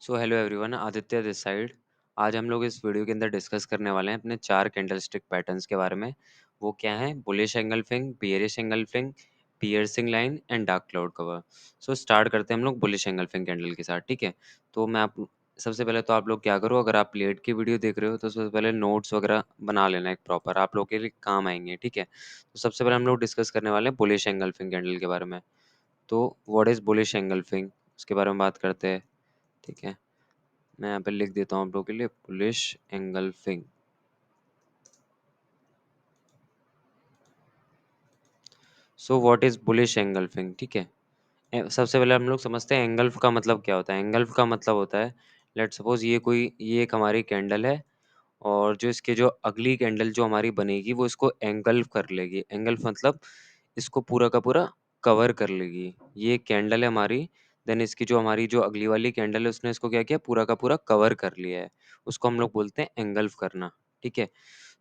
So hello everyone, Aditya this side. आज हम लोग इस वीडियो के अंदर डिस्कस करने वाले हैं अपने 4 कैंडलस्टिक पैटर्न्स के बारे में। वो क्या हैं? Bullish engulfing, bearish engulfing, piercing line and dark cloud cover. So start करते हैं हम लोग बुलिश एंगल्फिंग कैंडल के साथ, ठीक है? तो मैं आप सबसे पहले तो आप लोग क्या करो, अगर आप लेट की वीडियो देख रहे हो तो सबसे पहले नोट्स वगैरह बना लेना एक प्रॉपर, आप लोग के लिए काम आएंगे, ठीक है? तो सबसे पहले हम लोग डिस्कस करने वाले हैं बुलिश एंगल्फिंग कैंडल के बारे में। तो व्हाट इज़ बुलिश एंगल्फिंग, उसके बारे में बात करते हैं, ठीक है? मैं यहाँ पे लिख देता हूँ आप लोगों के लिए bullish engulfing. So what is bullish engulfing, ठीक है? सबसे पहले हम लोग समझते हैं एंगल्फ का मतलब क्या होता है। एंगल्फ का मतलब होता है, लेट सपोज ये एक हमारी कैंडल है, और जो इसके जो अगली कैंडल जो हमारी बनेगी वो इसको एंगल्फ कर लेगी। एंगल्फ मतलब इसको पूरा का पूरा कवर कर लेगी। ये कैंडल है हमारी, देन इसकी जो हमारी जो अगली वाली कैंडल है उसने इसको क्या किया, पूरा का पूरा कवर कर लिया है। उसको हम लोग बोलते हैं एंगल्फ करना, ठीक है?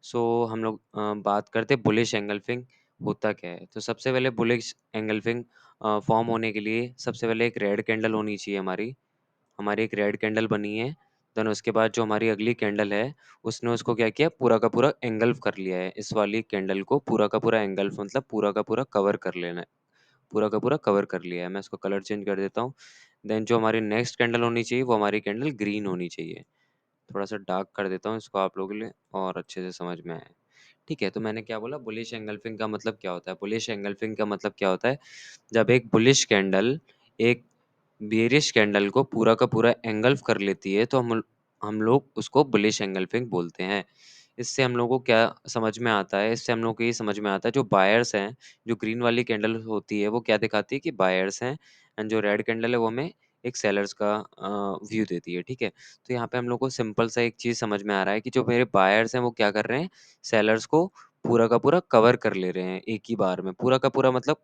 सो हम लोग बात करते हैं बुलिश एंगल्फिंग होता क्या है। तो सबसे पहले बुलिश एंगल्फिंग फॉर्म होने के लिए सबसे पहले एक रेड कैंडल होनी चाहिए हमारी। हमारी एक रेड कैंडल बनी है, देन उसके बाद जो हमारी अगली कैंडल है उसने उसको क्या किया, पूरा का पूरा एंगल्फ कर लिया है। इस वाली कैंडल को पूरा का पूरा एंगल्फ मतलब पूरा का पूरा कवर कर लेना है, पूरा का पूरा कवर कर लिया है। मैं इसको कलर चेंज कर देता हूँ। देन जो हमारी नेक्स्ट कैंडल होनी चाहिए वो हमारी कैंडल ग्रीन होनी चाहिए। थोड़ा सा डार्क कर देता हूँ इसको आप लोगों के लिए और अच्छे से समझ में आए। ठीक है, तो मैंने क्या बोला, बुलिश एंगल्फिंग का मतलब क्या होता है? बुलिश एंगल्फिंग का मतलब क्या होता है? जब एक बुलिश कैंडल एक बेयरिश कैंडल को पूरा का पूरा एंगल्फ कर लेती है तो हम लोग उसको बुलिश एंगल्फिंग बोलते हैं। इससे हम लोगों को क्या समझ में आता है? इससे हम लोग को ये समझ में आता है, जो बायर्स हैं, जो ग्रीन वाली कैंडल होती है वो क्या दिखाती है कि बायर्स हैं, एंड जो रेड कैंडल है वो हमें एक सेलर्स का व्यू देती है, ठीक है? तो यहाँ पे हम लोग को सिंपल सा एक चीज़ समझ में आ रहा है कि जो मेरे बायर्स हैं वो क्या कर रहे हैं, सेलर्स को पूरा का पूरा कवर कर ले रहे हैं एक ही बार में। पूरा का पूरा मतलब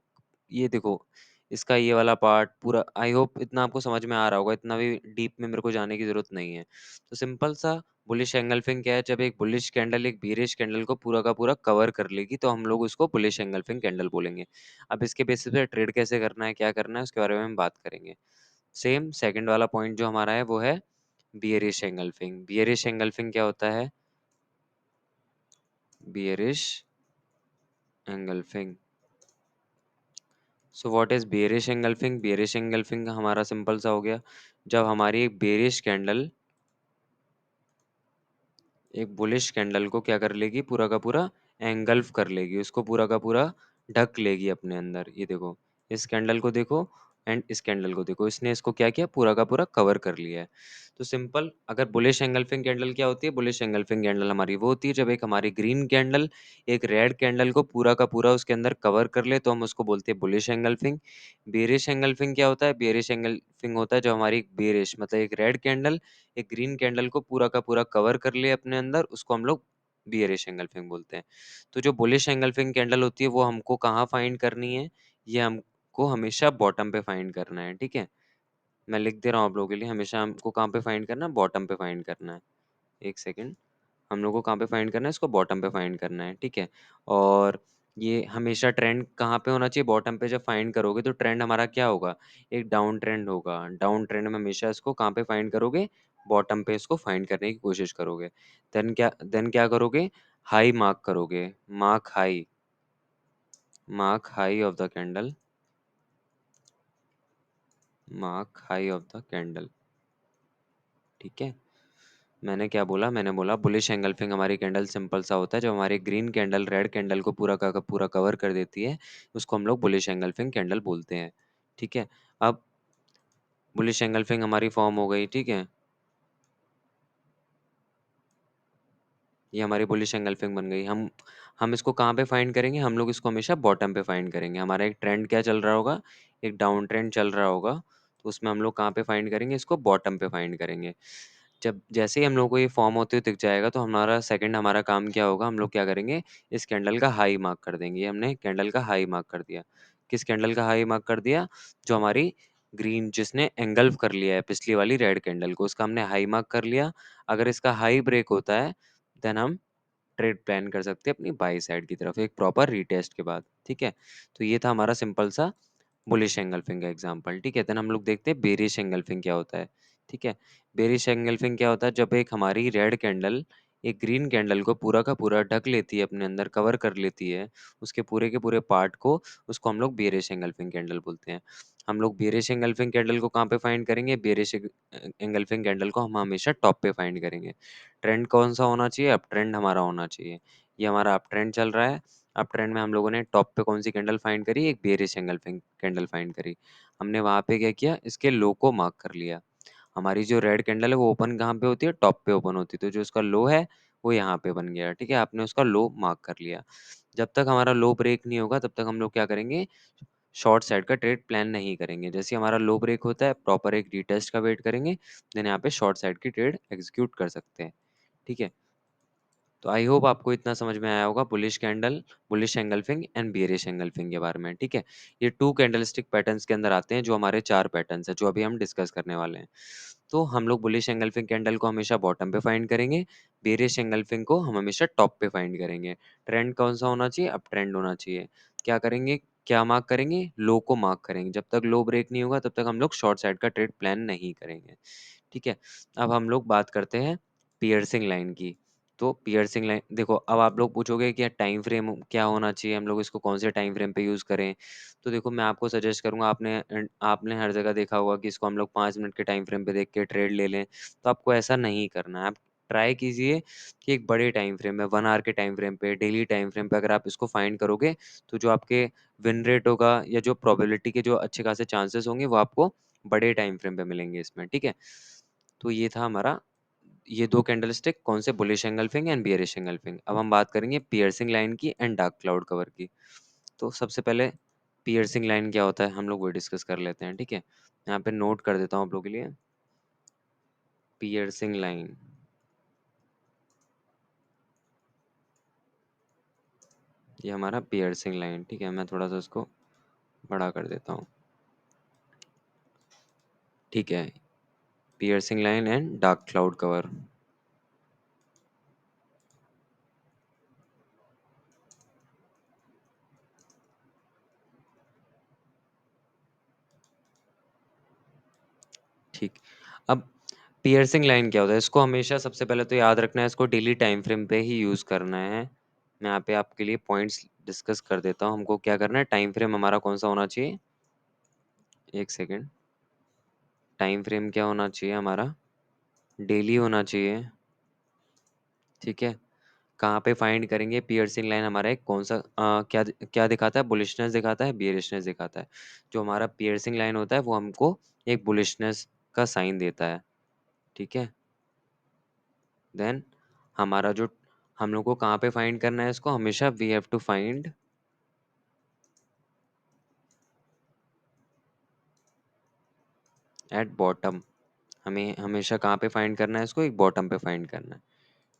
ये देखो, इसका ये वाला पार्ट पूरा, आई होप इतना आपको समझ में आ रहा होगा, इतना भी डीप में मेरे को जाने की ज़रूरत नहीं है। तो सिंपल सा बुलिश एंगल्फिंग क्या है, जब एक बुलिश कैंडल एक बेयरिश कैंडल को पूरा का पूरा कवर कर लेगी तो हम लोग उसको बुलिश एंगल्फिंग कैंडल बोलेंगे। अब इसके बेसिस पे ट्रेड कैसे करना है, क्या करना है, उसके बारे में हम बात करेंगे। सेम सेकंड वाला पॉइंट जो हमारा है वो है बियरिश एंगल्फिंग। बियरिश एंगल्फिंग क्या होता है? Bearish engulfing. So what is bearish engulfing? Bearish engulfing हमारा सिंपल सा हो गया, जब हमारी एक बेयरिश कैंडल एक बुलिश कैंडल को क्या कर लेगी, पूरा का पूरा एंगल्फ कर लेगी, उसको पूरा का पूरा ढक लेगी अपने अंदर। ये देखो, इस कैंडल को देखो एंड इस कैंडल को देखो, इसने इसको क्या किया, पूरा का पूरा कवर कर लिया है। तो सिंपल, अगर बुलिश एंगल्फिंग कैंडल क्या होती है? बुलिश एंगल्फिंग कैंडल हमारी वो होती है जब एक हमारी ग्रीन कैंडल एक रेड कैंडल को पूरा का पूरा उसके अंदर कवर कर ले, तो हम उसको बोलते हैं बुलिश एंगल्फिंग। बेरिश एंगल्फिंग क्या होता है? बेरिश एंगल्फिंग होता है जब हमारी बेरिश मतलब एक रेड कैंडल एक ग्रीन कैंडल को पूरा का पूरा कवर कर ले अपने अंदर, उसको हम लोग बियरिश एंगल्फिंग बोलते हैं। तो जो बुलिश एंगल्फिंग कैंडल होती है वो हमको कहाँ फाइंड करनी है? ये हमको हमेशा बॉटम पे फाइंड करना है, ठीक है? मैं लिख दे रहा हूँ आप लोगों के लिए, हमेशा हमको कहाँ पे फाइंड करना है? बॉटम पे फाइंड करना है। एक सेकेंड, हम लोग को कहाँ पे फाइंड करना है? इसको बॉटम पे फाइंड करना है, ठीक है? और ये हमेशा ट्रेंड कहाँ पे होना चाहिए? बॉटम पे जब फाइंड करोगे तो ट्रेंड हमारा क्या होगा? एक डाउन ट्रेंड होगा। डाउन ट्रेंड में हमेशा इसको कहाँ पे फाइंड करोगे? बॉटम पे इसको फाइंड करने की कोशिश करोगे। देन क्या करोगे? हाई मार्क करोगे। Mark high of the candle. Mark high of the candle, ठीक है? मैंने क्या बोला? मैंने बोला बुलिश एंगल्फिंग हमारी कैंडल सिंपल सा होता है, जब हमारी ग्रीन कैंडल रेड कैंडल को पूरा का पूरा कवर कर देती है, उसको हम लोग बुलिश एंगल्फिंग कैंडल बोलते हैं, ठीक है? अब बुलिश एंगल्फिंग हमारी फॉर्म हो गई, ठीक है? ये हमारी बुलिश एंगल्फिंग बन गई। हम इसको कहाँ पे फाइंड करेंगे? हम लोग इसको हमेशा बॉटम पे फाइंड करेंगे। हमारा एक ट्रेंड क्या चल रहा होगा? एक डाउन ट्रेंड चल रहा होगा, तो उसमें हम लोग कहाँ पे फाइंड करेंगे? इसको बॉटम पे फाइंड करेंगे। जब जैसे ही हम लोगों को ये फॉर्म होते हुए दिख जाएगा तो हमारा काम क्या होगा? हम लोग क्या करेंगे? इस कैंडल का हाई मार्क कर देंगे। ये हमने कैंडल का हाई मार्क कर दिया। किस कैंडल का हाई मार्क कर दिया? जो हमारी ग्रीन जिसने एंगल्फ कर लिया है पिछली वाली रेड कैंडल को, उसका हमने हाई मार्क कर लिया। अगर इसका हाई ब्रेक होता है देन हम ट्रेड प्लान कर सकते हैं अपनी बाई साइड की तरफ एक प्रॉपर रीटेस्ट के बाद, ठीक है? तो ये था हमारा सिंपल सा बुलिश एंगल्फिंग का एग्जांपल, ठीक है? देन हम लोग देखते हैं बेरिश एंगल्फिंग क्या होता है। ठीक है। बेरिश एंगल्फिंग क्या होता है, जब एक हमारी रेड कैंडल एक ग्रीन कैंडल को पूरा का पूरा ढक लेती है, अपने अंदर कवर कर लेती है, उसके पूरे के पूरे पार्ट को, उसको हम लोग बेरिश एंगल्फिंग कैंडल बोलते हैं। हम लोग बेरिश एंगल्फिंग कैंडल को कहाँ पे फाइंड करेंगे, बेरिश एंगल्फिंग कैंडल को हम हमेशा टॉप पे फाइंड करेंगे। ट्रेंड कौन सा होना चाहिए, अप ट्रेंड हमारा होना चाहिए। ये हमारा अप ट्रेंड चल रहा है, अप ट्रेंड में हम लोगों ने टॉप पे कौन सी कैंडल फाइंड करी, एक बेरिश एंगल्फिंग कैंडल फाइंड करी। हमने वहां पे क्या किया, इसके लो को मार्क कर लिया। हमारी जो रेड कैंडल है वो ओपन कहाँ पे होती है, टॉप पे ओपन होती है, तो जो उसका लो है वो यहाँ पे बन गया। ठीक है, आपने उसका लो मार्क कर लिया। जब तक हमारा लो ब्रेक नहीं होगा तब तक हम लोग क्या करेंगे, शॉर्ट साइड का ट्रेड प्लान नहीं करेंगे। जैसे ही हमारा लो ब्रेक होता है, प्रॉपर एक रीटेस्ट का वेट करेंगे, देन यहाँ पे शॉर्ट साइड की ट्रेड एग्जीक्यूट कर सकते हैं। ठीक है, तो आई होप आपको इतना समझ में आया होगा bullish candle, bullish engulfing and bearish engulfing के बारे में। ठीक है, ये टू कैंडलस्टिक पैटर्न्स के अंदर आते हैं, जो हमारे चार पैटर्न्स हैं जो अभी हम डिस्कस करने वाले हैं। तो हम लोग बुलिश एंगल्फिंग कैंडल को हमेशा बॉटम पे फाइंड करेंगे, बेरिश एंगल्फिंग को हम हमेशा टॉप पे फाइंड करेंगे। ट्रेंड कौन सा होना चाहिए, अप ट्रेंड होना चाहिए। क्या करेंगे, क्या मार्क करेंगे, लो को मार्क करेंगे। जब तक लो ब्रेक नहीं होगा तब तक हम लोग शॉर्ट साइड का ट्रेड प्लान नहीं करेंगे। ठीक है, अब हम लोग बात करते हैं पियर्सिंग लाइन की। तो पियर्सिंग लाइन देखो, अब आप लोग पूछोगे कि टाइम फ्रेम क्या होना चाहिए, हम लोग इसको कौन से टाइम फ्रेम पे यूज़ करें। तो देखो, मैं आपको सजेस्ट करूंगा, आपने हर जगह देखा होगा कि इसको हम लोग 5 मिनट के टाइम फ्रेम पे देख के ट्रेड ले लें। तो आपको ऐसा नहीं करना है। आप ट्राई कीजिए कि एक बड़े टाइम फ्रेम में, 1 आवर के टाइम फ्रेम पे, डेली टाइम फ्रेम पे अगर आप इसको फाइंड करोगे, तो जो आपके विन रेट होगा या जो प्रोबेबिलिटी के जो अच्छे खासे चांसेस होंगे वो आपको बड़े टाइम फ्रेम पे मिलेंगे इसमें। ठीक है, तो ये था हमारा, ये दो कैंडलस्टिक कौन से, bullish engulfing and bearish engulfing. अब हम बात करेंगे पियर्सिंग लाइन की एंड डार्क क्लाउड कवर की। तो सबसे पहले पियर्सिंग लाइन क्या होता है हम लोग वो डिस्कस कर लेते हैं। ठीक है, यहाँ पे नोट कर देता हूँ आप लोगों के लिए, पियर्सिंग लाइन, ये हमारा पियर्सिंग लाइन। ठीक है, मैं थोड़ा सा उसको बड़ा कर देता हूँ। ठीक है, piercing line and dark cloud cover. ठीक, अब पियर्सिंग लाइन क्या होता है, इसको हमेशा सबसे पहले तो याद रखना है, इसको डेली टाइम फ्रेम पे ही यूज करना है। मैं यहाँ पे आपके लिए पॉइंट्स डिस्कस कर देता हूँ। हमको क्या करना है, टाइम फ्रेम हमारा कौन सा होना चाहिए, एक सेकेंड, टाइम फ्रेम क्या होना चाहिए हमारा, डेली होना चाहिए। ठीक है, कहाँ पे फाइंड करेंगे, पियर्सिंग लाइन हमारा एक कौन सा क्या क्या दिखाता है, बुलिशनेस दिखाता है, बियरिशनेस दिखाता है। जो हमारा पियर्सिंग लाइन होता है वो हमको एक बुलिशनेस का साइन देता है। ठीक है, देन हमारा जो, हम लोग को कहाँ पे फाइंड करना है इसको, हमेशा we have to find at bottom. हमें हमेशा कहाँ पे फाइंड करना है इसको, एक बॉटम पे फाइंड करना है।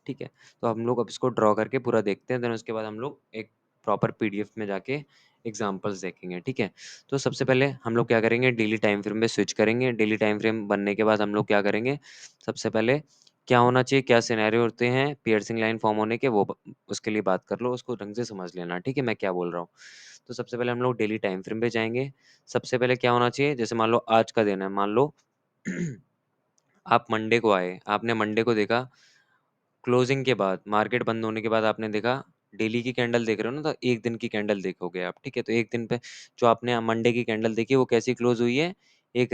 ठीक है, तो हम लोग अब इसको ड्रॉ करके पूरा देखते हैं, देन उसके बाद हम लोग एक प्रॉपर पीडीएफ में जाके एग्जांपल्स देखेंगे। ठीक है, तो सबसे पहले हम लोग क्या करेंगे, डेली टाइम फ्रेम पे स्विच करेंगे। डेली टाइम फ्रेम बनने के बाद हम लोग क्या करेंगे, सबसे पहले क्या होना चाहिए, क्या सिनेरियो होते हैं पियर्सिंग लाइन फॉर्म होने के, वो उसके लिए बात कर लो, उसको ढंग से समझ लेना। ठीक है, मैं क्या बोल रहा हूँ। तो सबसे पहले हम लोग डेली टाइम फ्रेम पे जाएंगे। सबसे पहले क्या होना चाहिए, जैसे मान लो आज का दिन है, मान लो आप मंडे को आए, आपने मंडे को देखा, क्लोजिंग के बाद, मार्केट बंद होने के बाद आपने देखा, डेली की कैंडल देख रहे हो ना, तो एक दिन की कैंडल देखोगे आप। ठीक है, तो एक दिन पे जो आपने मंडे की कैंडल देखी वो कैसी क्लोज हुई है, एक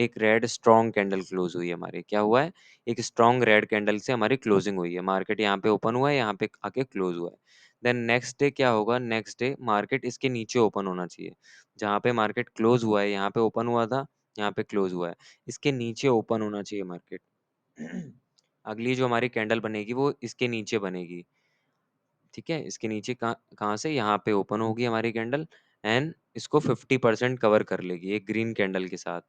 रेड स्ट्रॉन्ग कैंडल क्लोज हुई है हमारी। क्या हुआ है, एक स्ट्रॉन्ग रेड कैंडल से हमारी क्लोजिंग हुई है। मार्केट यहाँ पे ओपन हुआ है, यहाँ पे आके क्लोज हुआ है। देन नेक्स्ट डे क्या होगा, नेक्स्ट डे मार्केट इसके नीचे ओपन होना चाहिए। जहाँ पे मार्केट क्लोज हुआ है, यहाँ पे ओपन हुआ था, यहाँ पे क्लोज हुआ है, इसके नीचे ओपन होना चाहिए मार्केट। अगली जो हमारी कैंडल बनेगी वो इसके नीचे बनेगी। ठीक है, इसके नीचे कहाँ कहाँ से, यहाँ पे ओपन होगी हमारी कैंडल, एंड इसको 50% कवर कर लेगी एक ग्रीन कैंडल के साथ।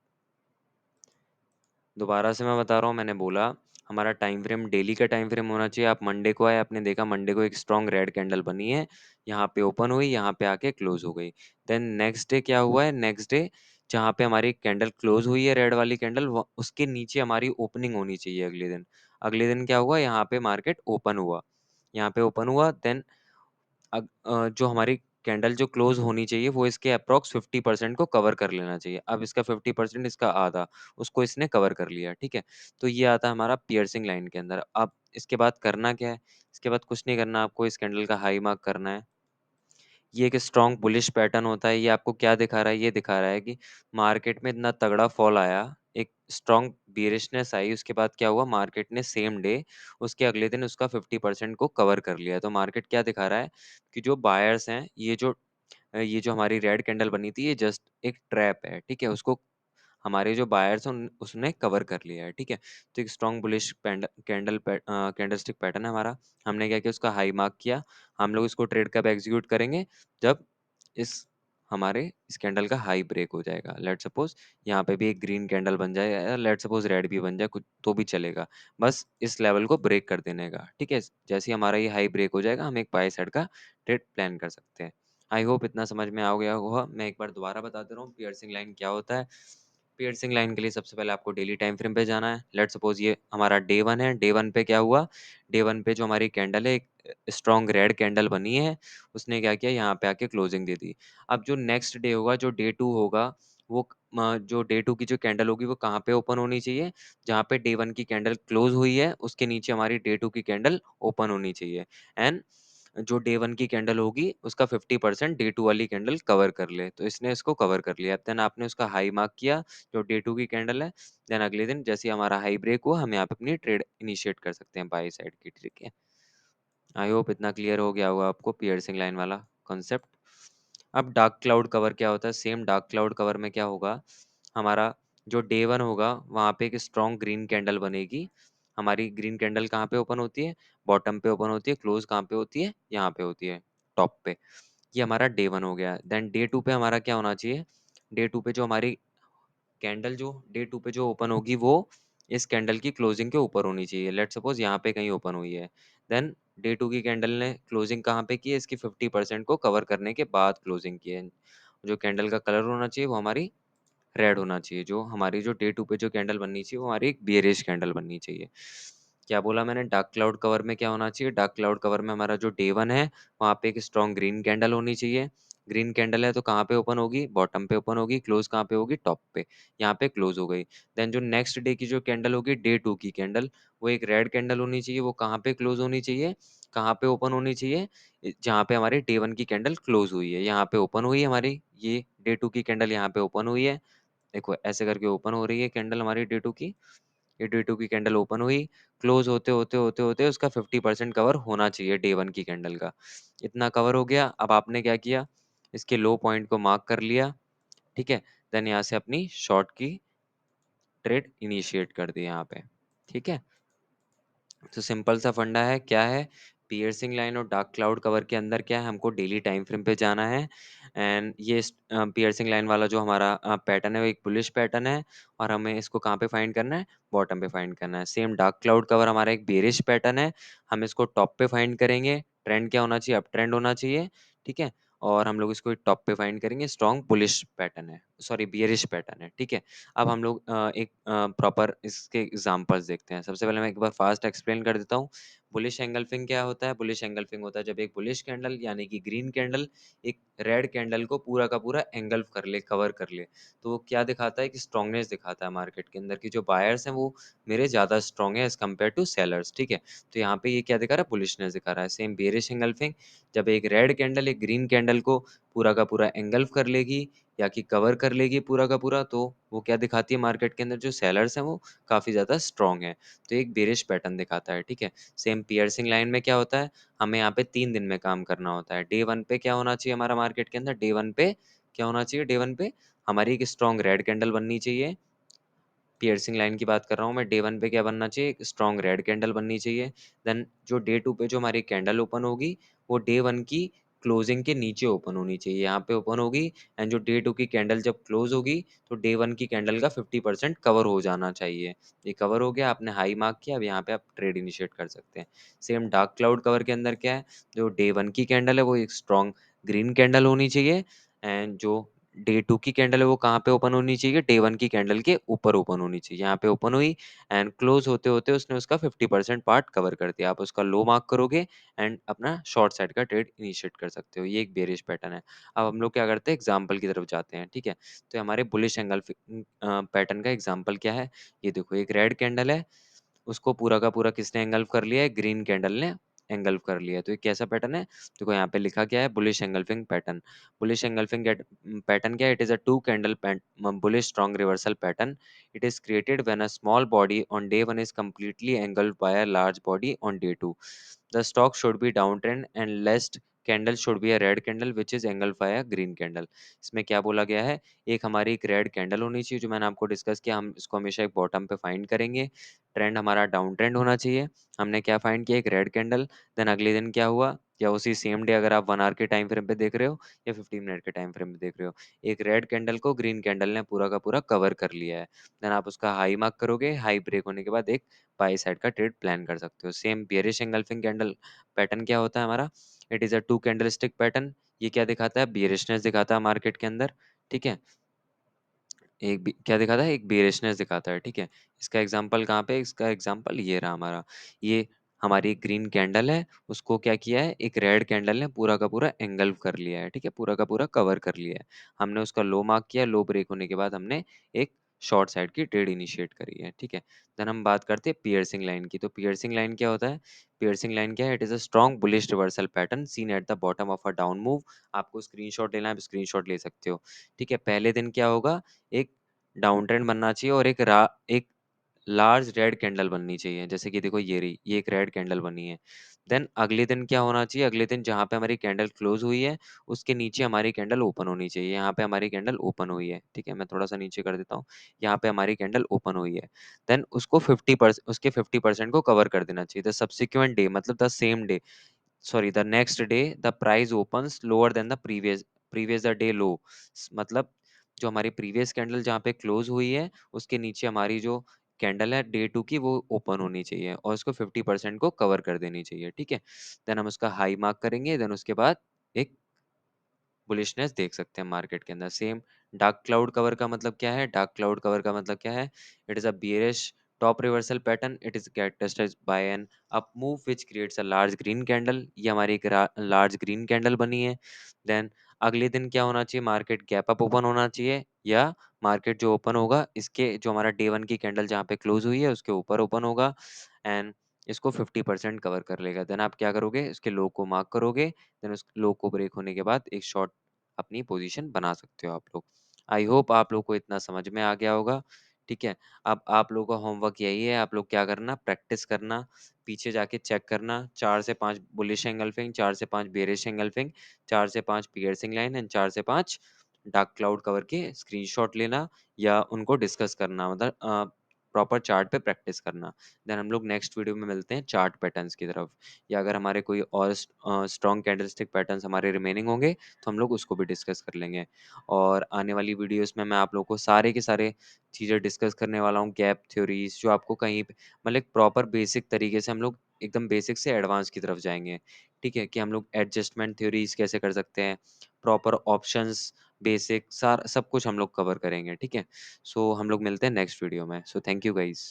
दोबारा से मैं बता रहा हूँ, मैंने बोला हमारा टाइम फ्रेम डेली का टाइम फ्रेम होना चाहिए। आप मंडे को आए, आपने देखा मंडे को एक स्ट्रॉन्ग रेड कैंडल बनी है, यहाँ पे ओपन हुई, यहाँ पे आके क्लोज हो गई। देन नेक्स्ट डे क्या हुआ है, नेक्स्ट डे जहाँ पे हमारी कैंडल क्लोज हुई है, रेड वाली कैंडल, उसके नीचे हमारी ओपनिंग होनी चाहिए अगले दिन। अगले दिन क्या हुआ, यहाँ पे मार्केट ओपन हुआ, यहाँ पे ओपन हुआ। देन जो हमारी कैंडल जो क्लोज होनी चाहिए वो इसके अप्रॉक्स 50% को कवर कर लेना चाहिए। अब इसका 50% इसका आधा, उसको इसने कवर कर लिया, ठीक है। तो ये आता है हमारा पियर्सिंग लाइन के अंदर। अब इसके बाद करना क्या है, इसके बाद कुछ नहीं करना, आपको इस कैंडल का हाई मार्क करना है। ये एक स्ट्रॉन्ग बुलिश पैटर्न होता है। ये आपको क्या दिखा रहा है, ये दिखा रहा है कि मार्केट में इतना तगड़ा फॉल आया, एक स्ट्रॉन्ग बियरिशनेस आई, उसके बाद क्या हुआ, मार्केट ने सेम डे उसके अगले दिन उसका 50% को कवर कर लिया। तो मार्केट क्या दिखा रहा है कि जो बायर्स हैं, ये जो हमारी रेड कैंडल बनी थी, ये जस्ट एक ट्रैप है, ठीक है। उसको हमारे जो बायर्स हैं उसने कवर कर लिया है, ठीक है। तो एक स्ट्रॉन्ग बुलिश कैंडलस्टिक पैटर्न है हमारा। हमने क्या किया, उसका हाई मार्क किया। हम लोग इसको ट्रेड कब एग्जीक्यूट करेंगे, जब इस हमारे इस कैंडल का हाई ब्रेक हो जाएगा। लेट सपोज यहाँ पे भी एक ग्रीन कैंडल बन जाए, या लेट सपोज रेड भी बन जाए, कुछ तो भी चलेगा, बस इस लेवल को ब्रेक कर देने का, ठीक है। जैसे ही हमारा ये हाई ब्रेक हो जाएगा, हम एक बाय साइड का ट्रेड प्लान कर सकते हैं। आई होप इतना समझ में आ गया होगा। मैं एक बार दोबारा बता दे रहा हूँ पियर्सिंग लाइन क्या होता है। पियर्सिंग लाइन के लिए सबसे पहले आपको डेली टाइम फ्रेम पे जाना है। लेट्स सपोज ये हमारा डे वन है। डे वन पे क्या हुआ, डे वन पे जो हमारी कैंडल है, एक स्ट्रॉन्ग रेड कैंडल बनी है, उसने क्या किया, यहाँ पे आके क्लोजिंग दे दी। अब जो नेक्स्ट डे होगा, जो डे टू होगा, वो जो डे टू की जो कैंडल होगी वो कहाँ पे ओपन होनी चाहिए, जहाँ पे डे वन की कैंडल क्लोज हुई है उसके नीचे हमारी डे टू की कैंडल ओपन होनी चाहिए। एंड जो डे वन की कैंडल होगी उसका 50% डे टू वाली कैंडल कवर कर ले। तो इसने इसको कवर कर लिया। देन आपने उसका हाई मार्क किया जो डे टू की कैंडल है। देन अगले दिन जैसे ही हमारा हाई ब्रेक हुआ, हम यहाँ पे अपनी ट्रेड इनिशिएट कर सकते हैं बाई साइड की, ठीक है। आई होप इतना क्लियर हो गया होगा आपको पियर्सिंग लाइन वाला कॉन्सेप्ट। अब डार्क क्लाउड कवर क्या होता है, सेम डार्क क्लाउड कवर में क्या होगा, हमारा जो डे वन होगा वहाँ पे एक स्ट्रॉन्ग ग्रीन कैंडल बनेगी। हमारी ग्रीन कैंडल कहाँ पे ओपन होती है, बॉटम पे ओपन होती है। क्लोज कहाँ पे होती है, यहाँ पे होती है, टॉप पे। ये हमारा डे वन हो गया। देन डे टू पे हमारा क्या होना चाहिए, डे टू पे जो हमारी कैंडल जो डे टू पे जो ओपन होगी वो इस कैंडल की क्लोजिंग के ऊपर होनी चाहिए। लेट सपोज यहाँ पे कहीं ओपन हुई है। देन डे टू की कैंडल ने क्लोजिंग कहाँ पे की है, इसकी 50% को कवर करने के बाद क्लोजिंग की है। जो कैंडल का कलर होना चाहिए वो हमारी रेड होना चाहिए। जो हमारी जो डे टू पे जो कैंडल बननी चाहिए वो हमारी एक बियरिश कैंडल बननी चाहिए। क्या बोला मैंने, डार्क क्लाउड कवर में क्या होना चाहिए, डार्क क्लाउड कवर में हमारा जो डे वन है वहाँ पे एक स्ट्रॉन्ग ग्रीन कैंडल होनी चाहिए। ग्रीन कैंडल है तो कहाँ पे ओपन होगी, बॉटम पे ओपन होगी। क्लोज कहाँ पे होगी, टॉप पे। यहाँ पे क्लोज हो गई। देन जो नेक्स्ट डे की जो कैंडल होगी, डे टू की कैंडल, वो एक रेड कैंडल होनी चाहिए। वो कहाँ पे क्लोज होनी चाहिए, कहाँ पे ओपन होनी चाहिए, जहाँ पे हमारी डे वन की कैंडल क्लोज हुई है। यहाँ पे ओपन हुई है हमारी, ये डे टू की कैंडल यहाँ पे ओपन हुई है। देखो ऐसे करके ओपन हो रही है कैंडल हमारी डे टू की। ये डे टू की कैंडल ओपन हुई, क्लोज होते होते होते होते उसका 50% कवर होना चाहिए डे वन की कैंडल का। इतना कवर हो गया। अब आपने क्या किया, इसके लो पॉइंट को मार्क कर लिया, ठीक है। देन यहाँ से अपनी शॉर्ट की ट्रेड इनिशिएट कर दी यहाँ पे, ठीक है। तो सिंपल सा फंडा है, क्या है, पियर्सिंग लाइन और डार्क क्लाउड कवर के अंदर क्या है, हमको डेली टाइम फ्रेम पे जाना है। एंड ये पियर्सिंग लाइन वाला जो हमारा पैटर्न है वो एक बुलिश पैटर्न है, और हमें इसको कहाँ पे फाइंड करना है, बॉटम पे फाइंड करना है। सेम डार्क क्लाउड कवर हमारा एक बेरिश पैटर्न है, हम इसको टॉप पे फाइंड करेंगे। ट्रेंड क्या होना चाहिए, अप ट्रेंड होना चाहिए, ठीक है। और हम लोग इसको टॉप पे फाइंड करेंगे, स्ट्रॉन्ग बुलिश पैटर्न है, सॉरी बियरिश पैटर्न है, ठीक है। अब हम लोग एक प्रॉपर इसके एग्जांपल्स देखते हैं। सबसे पहले मैं एक बार फास्ट एक्सप्लेन कर देता हूँ। बुलिश एंगल्फिंग क्या होता है, बुलिश एंगल्फिंग होता है जब एक बुलिश कैंडल यानी कि ग्रीन कैंडल एक रेड कैंडल को पूरा का पूरा एंगल्फ कर ले, कवर कर ले। तो वो क्या दिखाता है कि स्ट्रांगनेस दिखाता है मार्केट के अंदर, की जो बायर्स हैं वो मेरे ज़्यादा स्ट्रांग है एज कम्पेयर टू सेलर्स, ठीक है। तो यहाँ पे ये क्या दिखा रहा है, बुलिशनेस दिखा रहा है। सेम बेरिश एंगल्फिंग, जब एक रेड कैंडल एक ग्रीन कैंडल को पूरा का पूरा एंगल्फ कर लेगी या कि कवर कर लेगी पूरा का पूरा, तो वो क्या दिखाती है, मार्केट के अंदर जो सेलर्स हैं वो काफ़ी ज़्यादा स्ट्रांग है। तो एक बेरिश पैटर्न दिखाता है, ठीक है। सेम पियर्सिंग लाइन में क्या होता है, हमें यहाँ पे 3 दिन में काम करना होता है। डे वन पे क्या होना चाहिए हमारा मार्केट के अंदर, डे वन पे क्या होना चाहिए, डे वन पे हमारी एक स्ट्रॉन्ग रेड कैंडल बननी चाहिए। पियर्सिंग लाइन की बात कर रहा हूँ मैं। डे वन पे क्या बनना चाहिए, एक स्ट्रॉन्ग रेड कैंडल बननी चाहिए। देन जो डे टू पे जो हमारी कैंडल ओपन होगी वो डे वन की क्लोजिंग के नीचे ओपन होनी चाहिए, यहाँ पे ओपन होगी। एंड जो डे टू की कैंडल जब क्लोज होगी तो डे वन की कैंडल का 50% कवर हो जाना चाहिए। ये कवर हो गया, आपने हाई मार्क किया, अब यहाँ पे आप ट्रेड इनिशिएट कर सकते हैं। सेम डार्क क्लाउड कवर के अंदर क्या है, जो डे वन की कैंडल है वो एक स्ट्रॉन्ग ग्रीन कैंडल होनी चाहिए। एंड जो डे 2 की कैंडल है वो कहाँ पे ओपन होनी चाहिए? डे 1 की कैंडल के ऊपर ओपन होनी चाहिए। यहाँ पे ओपन हुई एंड क्लोज़ होते-होते उसने उसका 50% पार्ट कवर कर दिया। आप उसका लो मार्क करोगे एंड अपना शॉर्ट साइड का ट्रेड इनिशिएट कर सकते हो। ये एक बेयरिश पैटर्न है। अब हम लोग क्या करते हैं एग्ज़ाम्पल की तरफ जाते हैं, ठीक है? तो हमारे बुलिश पैटर्न का एग्ज़ाम्पल क्या है? ये देखो एक रेड कैंडल है, उसको पूरा का पूरा किसने एंगल्फ कर लिया है? ग्रीन कैंडल ने एंगल्फ कर लिया है। तो ये कैसा पैटर्न है? देखो यहाँ पे लिखा क्या है? Bullish engulfing pattern. Bullish engulfing pattern क्या है? It is a two candle bullish strong reversal pattern. It is created when a small body on day 1 is completely engulfed by a large body on day 2. The stock should be downtrend and last candle should be a red candle which is engulfed by a green candle. इसमें क्या बोला गया है? एक हमारी एक red candle होनी चाहिए जो मैंने आपको डिस्कस किया। हम इसको हमेशा एक बॉटम पे फाइंड करेंगे। ट्रेंड हमारा डाउन ट्रेंड होना चाहिए। हमने क्या फाइंड किया? एक रेड कैंडल। देन अगले दिन क्या हुआ? या उसी सेम डे अगर आप 1 आवर के टाइम फ्रेम पे देख रहे हो या 15 मिनट के टाइम फ्रेम पे देख रहे हो, एक रेड कैंडल को ग्रीन कैंडल ने पूरा का पूरा कवर कर लिया है। देन आप उसका हाई मार्क करोगे, हाई ब्रेक होने के बाद एक बाई साइड का ट्रेड प्लान कर सकते हो। Same bearish engulfing candle pattern क्या होता है हमारा? It is a two candlestick pattern. ये क्या दिखाता है? बियरिशनेस दिखाता है मार्केट के अंदर, ठीक है? एक बी क्या दिखाता है? एक बेयरिशनेस दिखाता है, ठीक है? इसका एग्ज़ाम्पल कहाँ पे है? इसका एग्ज़ाम्पल ये रहा हमारा। ये हमारी ग्रीन कैंडल है, उसको क्या किया है? एक रेड कैंडल ने पूरा का पूरा एंगल्फ कर लिया है, ठीक है? पूरा का पूरा कवर कर लिया है। हमने उसका लो मार्क किया, लो ब्रेक होने के बाद हमने एक शॉर्ट साइड की ट्रेड इनिशिएट करी है, ठीक है? देन हम बात करते हैं पियर्सिंग लाइन की। तो पियर्सिंग लाइन क्या होता है? पियर्सिंग लाइन क्या है? It is a strong bullish reversal pattern seen at the bottom of a down move. आपको स्क्रीनशॉट लेना है, आप स्क्रीनशॉट ले सकते हो, ठीक है? पहले दिन क्या होगा? एक डाउन ट्रेंड बनना चाहिए और एक लार्ज रेड कैंडल बननी चाहिए। जैसे कि देखो ये रही, ये एक रेड कैंडल बनी है। देन अगले दिन क्या होना चाहिए? अगले दिन जहाँ पे हमारी कैंडल क्लोज़ हुई है, उसके नीचे हमारी कैंडल ओपन होनी चाहिए। यहाँ पे हमारी कैंडल ओपन हुई है, ठीक है? मैं थोड़ा-सा नीचे कर देता हूँ। यहाँ पे हमारी कैंडल ओपन हुई है। देन उसको 50% को कवर कर देना चाहिए। द सब्सिक्वेंट डे मतलब the same day sorry the next day the price opens lower than the previous the day लो। मतलब जो हमारी प्रीवियस कैंडल जहाँ पे क्लोज हुई है उसके नीचे हमारी जो कैंडल है डे 2 की वो ओपन होनी चाहिए और उसको 50% को कवर कर देनी चाहिए, ठीक है? देन हम उसका हाई मार्क करेंगे। देन उसके बाद एक बुलिशनेस देख सकते हैं मार्केट के अंदर। सेम डार्क क्लाउड कवर का मतलब क्या है? डार्क क्लाउड कवर का मतलब क्या है? It is a bearish top reversal pattern. It is characterized by an up move which creates a large green candle. ये हमारी एक लार्ज ग्रीन कैंडल बनी है। देन अगले दिन क्या होना चाहिए? मार्केट गैप अप ओपन होना चाहिए या मार्केट जो ओपन होगा इसके जो हमारा डे 1 की कैंडल जहाँ पे क्लोज हुई है उसके ऊपर ओपन होगा एंड इसको 50% कवर कर लेगा। देन आप क्या करोगे? इसके लो को मार्क करोगे। देन उस लो को ब्रेक होने के बाद एक शॉर्ट अपनी पोजीशन बना सकते हो आप लोग। आई होप आप लोग को इतना समझ में आ गया होगा, ठीक है? अब आप लोगों का होमवर्क यही है, आप लोग क्या करना, प्रैक्टिस करना, पीछे जाके चेक करना, 4 से 5 बुलिश एंगल्फिंग, 4 से 5 बेयरिश एंगल्फिंग, 4 से 5 पियर्सिंग लाइन एंड 4 से 5 डार्क क्लाउड कवर के स्क्रीनशॉट लेना या उनको डिस्कस करना मतलब प्रॉपर चार्ट पे प्रैक्टिस करना। देन हम लोग नेक्स्ट वीडियो में मिलते हैं चार्ट पैटर्न्स की तरफ या अगर हमारे कोई और स्ट्रॉन्ग कैंडलस्टिक पैटर्न्स हमारे रिमेनिंग होंगे तो हम लोग उसको भी डिस्कस कर लेंगे। और आने वाली वीडियोस में मैं आप लोगों को सारे के सारे चीज़ें डिस्कस करने वाला हूँ, गैप थ्योरीज़ जो आपको कहीं पे मतलब एक प्रॉपर बेसिक तरीके से हम लोग एकदम बेसिक से एडवांस की तरफ जाएँगे, ठीक है? कि हम लोग एडजस्टमेंट थ्योरीज़ कैसे कर सकते हैं, प्रॉपर ऑप्शंस, बेसिक सार सब कुछ हम लोग कवर करेंगे, ठीक है? सो हम लोग मिलते हैं नेक्स्ट वीडियो में। So thank you guys.